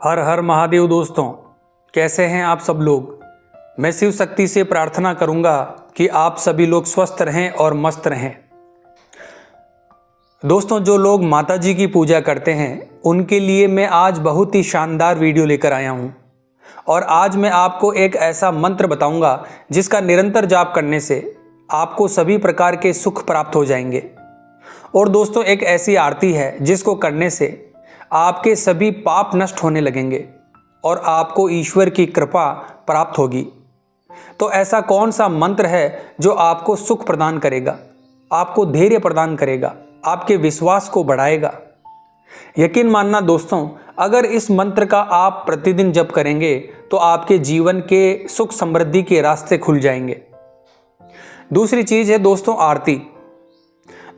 हर हर महादेव दोस्तों, कैसे हैं आप सब लोग। मैं शिव शक्ति से प्रार्थना करूंगा कि आप सभी लोग स्वस्थ रहें और मस्त रहें। दोस्तों, जो लोग माता जी की पूजा करते हैं उनके लिए मैं आज बहुत ही शानदार वीडियो लेकर आया हूं। और आज मैं आपको एक ऐसा मंत्र बताऊंगा जिसका निरंतर जाप करने से आपको सभी प्रकार के सुख प्राप्त हो जाएंगे। और दोस्तों, एक ऐसी आरती है जिसको करने से आपके सभी पाप नष्ट होने लगेंगे और आपको ईश्वर की कृपा प्राप्त होगी। तो ऐसा कौन सा मंत्र है जो आपको सुख प्रदान करेगा, आपको धैर्य प्रदान करेगा, आपके विश्वास को बढ़ाएगा। यकीन मानना दोस्तों, अगर इस मंत्र का आप प्रतिदिन जप करेंगे तो आपके जीवन के सुख समृद्धि के रास्ते खुल जाएंगे। दूसरी चीज है दोस्तों आरती।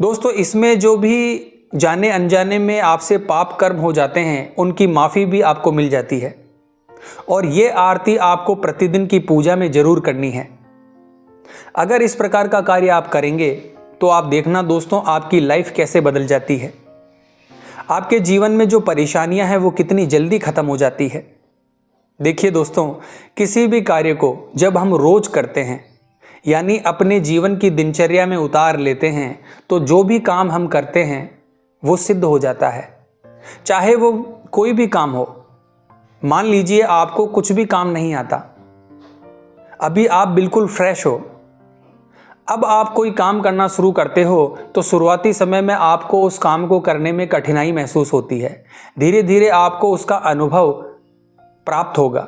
दोस्तों, इसमें जो भी जाने अनजाने में आपसे पाप कर्म हो जाते हैं उनकी माफ़ी भी आपको मिल जाती है। और ये आरती आपको प्रतिदिन की पूजा में जरूर करनी है। अगर इस प्रकार का कार्य आप करेंगे तो आप देखना दोस्तों, आपकी लाइफ कैसे बदल जाती है। आपके जीवन में जो परेशानियां हैं वो कितनी जल्दी खत्म हो जाती है। देखिए दोस्तों, किसी भी कार्य को जब हम रोज करते हैं यानी अपने जीवन की दिनचर्या में उतार लेते हैं तो जो भी काम हम करते हैं वो सिद्ध हो जाता है। चाहे वो कोई भी काम हो। मान लीजिए आपको कुछ भी काम नहीं आता, अभी आप बिल्कुल फ्रेश हो, अब आप कोई काम करना शुरू करते हो तो शुरुआती समय में आपको उस काम को करने में कठिनाई महसूस होती है। धीरे धीरे आपको उसका अनुभव प्राप्त होगा।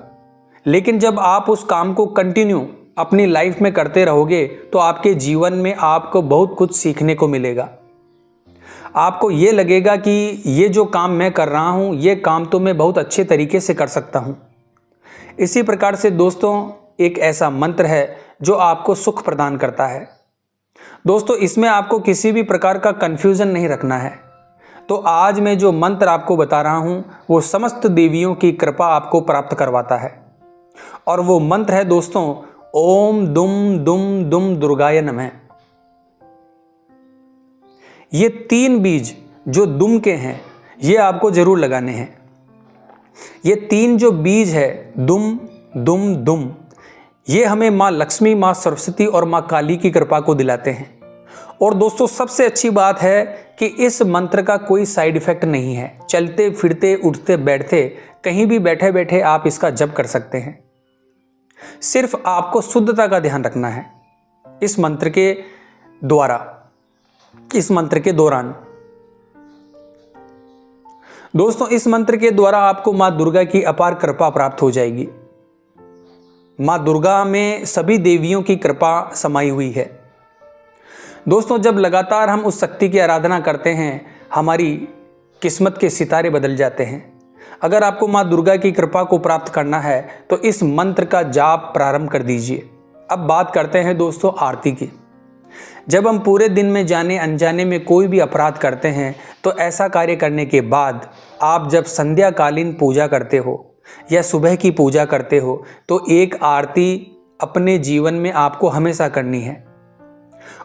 लेकिन जब आप उस काम को कंटिन्यू अपनी लाइफ में करते रहोगे तो आपके जीवन में आपको बहुत कुछ सीखने को मिलेगा। आपको ये लगेगा कि ये जो काम मैं कर रहा हूँ ये काम तो मैं बहुत अच्छे तरीके से कर सकता हूँ। इसी प्रकार से दोस्तों, एक ऐसा मंत्र है जो आपको सुख प्रदान करता है। दोस्तों, इसमें आपको किसी भी प्रकार का कंफ्यूजन नहीं रखना है। तो आज मैं जो मंत्र आपको बता रहा हूँ वो समस्त देवियों की कृपा आपको प्राप्त करवाता है। और वो मंत्र है दोस्तों, ओम दुम दुम दुम दुर्गाय नमः। ये 3 बीज जो दुम के हैं ये आपको जरूर लगाने हैं। ये 3 जो बीज है दुम दुम दुम, ये हमें माँ लक्ष्मी, माँ सरस्वती और माँ काली की कृपा को दिलाते हैं। और दोस्तों, सबसे अच्छी बात है कि इस मंत्र का कोई साइड इफेक्ट नहीं है। चलते फिरते उठते बैठते कहीं भी बैठे बैठे आप इसका जप कर सकते हैं। सिर्फ आपको शुद्धता का ध्यान रखना है इस मंत्र के द्वारा, इस मंत्र के दौरान। दोस्तों, इस मंत्र के द्वारा आपको मां दुर्गा की अपार कृपा प्राप्त हो जाएगी। मां दुर्गा में सभी देवियों की कृपा समाई हुई है। दोस्तों, जब लगातार हम उस शक्ति की आराधना करते हैं हमारी किस्मत के सितारे बदल जाते हैं। अगर आपको मां दुर्गा की कृपा को प्राप्त करना है तो इस मंत्र का जाप प्रारंभ कर दीजिए। अब बात करते हैं दोस्तों आरती की। जब हम पूरे दिन में जाने अनजाने में कोई भी अपराध करते हैं तो ऐसा कार्य करने के बाद आप जब संध्याकालीन पूजा करते हो या सुबह की पूजा करते हो तो एक आरती अपने जीवन में आपको हमेशा करनी है।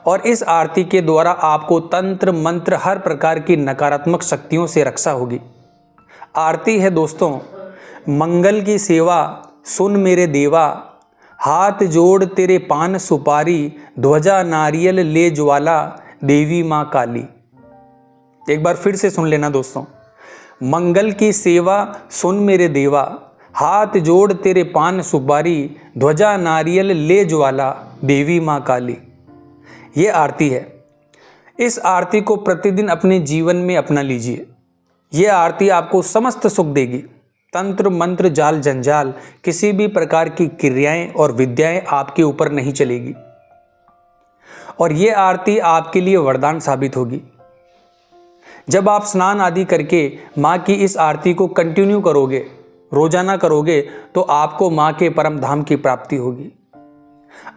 और इस आरती के द्वारा आपको तंत्र मंत्र हर प्रकार की नकारात्मक शक्तियों से रक्षा होगी। आरती है दोस्तों, मंगल की सेवा सुन मेरे देवा, हाथ जोड़ तेरे पान सुपारी, ध्वजा नारियल ले ज्वाला, देवी माँ काली। एक बार फिर से सुन लेना दोस्तों, मंगल की सेवा सुन मेरे देवा, हाथ जोड़ तेरे पान सुपारी, ध्वजा नारियल ले ज्वाला, देवी माँ काली। ये आरती है। इस आरती को प्रतिदिन अपने जीवन में अपना लीजिए। ये आरती आपको समस्त सुख देगी। तंत्र मंत्र जाल जंजाल किसी भी प्रकार की क्रियाएं और विद्याएं आपके ऊपर नहीं चलेगी। और ये आरती आपके लिए वरदान साबित होगी। जब आप स्नान आदि करके माँ की इस आरती को कंटिन्यू करोगे, रोजाना करोगे, तो आपको माँ के परम धाम की प्राप्ति होगी।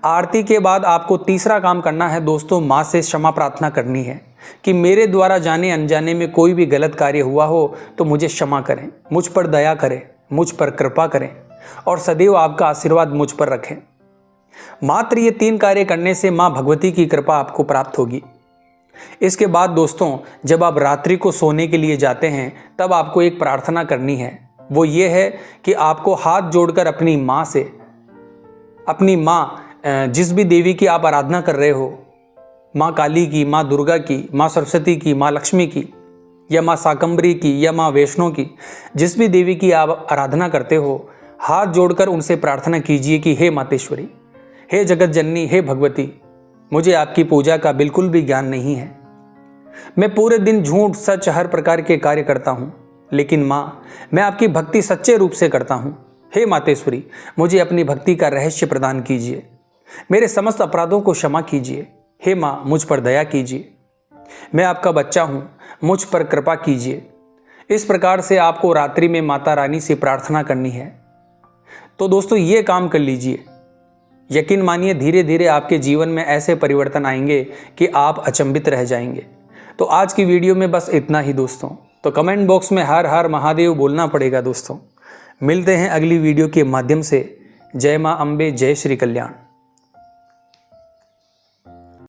आरती के बाद आपको तीसरा काम करना है दोस्तों, माँ से क्षमा प्रार्थना करनी है कि मेरे द्वारा जाने अनजाने में कोई भी गलत कार्य हुआ हो तो मुझे क्षमा करें, मुझ पर दया करें, मुझ पर कृपा करें और सदैव आपका आशीर्वाद मुझ पर रखें। मात्र ये 3 कार्य करने से माँ भगवती की कृपा आपको प्राप्त होगी। इसके बाद दोस्तों, जब आप रात्रि को सोने के लिए जाते हैं तब आपको एक प्रार्थना करनी है वो ये है कि आपको हाथ जोड़कर अपनी माँ से, अपनी माँ जिस भी देवी की आप आराधना कर रहे हो, माँ काली की, माँ दुर्गा की, माँ सरस्वती की, माँ लक्ष्मी की, या माँ शाकंभरी की, या माँ वैष्णो की, जिस भी देवी की आप आराधना करते हो, हाथ जोड़कर उनसे प्रार्थना कीजिए कि हे मातेश्वरी, हे जगत जननी, हे भगवती, मुझे आपकी पूजा का बिल्कुल भी ज्ञान नहीं है। मैं पूरे दिन झूठ सच हर प्रकार के कार्य करता हूँ, लेकिन माँ, मैं आपकी भक्ति सच्चे रूप से करता हूँ। हे मातेश्वरी, मुझे अपनी भक्ति का रहस्य प्रदान कीजिए, मेरे समस्त अपराधों को क्षमा कीजिए। हे माँ, मुझ पर दया कीजिए, मैं आपका बच्चा हूँ, मुझ पर कृपा कीजिए। इस प्रकार से आपको रात्रि में माता रानी से प्रार्थना करनी है। तो दोस्तों, ये काम कर लीजिए, यकीन मानिए धीरे धीरे आपके जीवन में ऐसे परिवर्तन आएंगे कि आप अचंभित रह जाएंगे। तो आज की वीडियो में बस इतना ही दोस्तों। तो कमेंट बॉक्स में हर हर महादेव बोलना पड़ेगा दोस्तों। मिलते हैं अगली वीडियो के माध्यम से। जय माँ अम्बे, जय श्री कल्याण।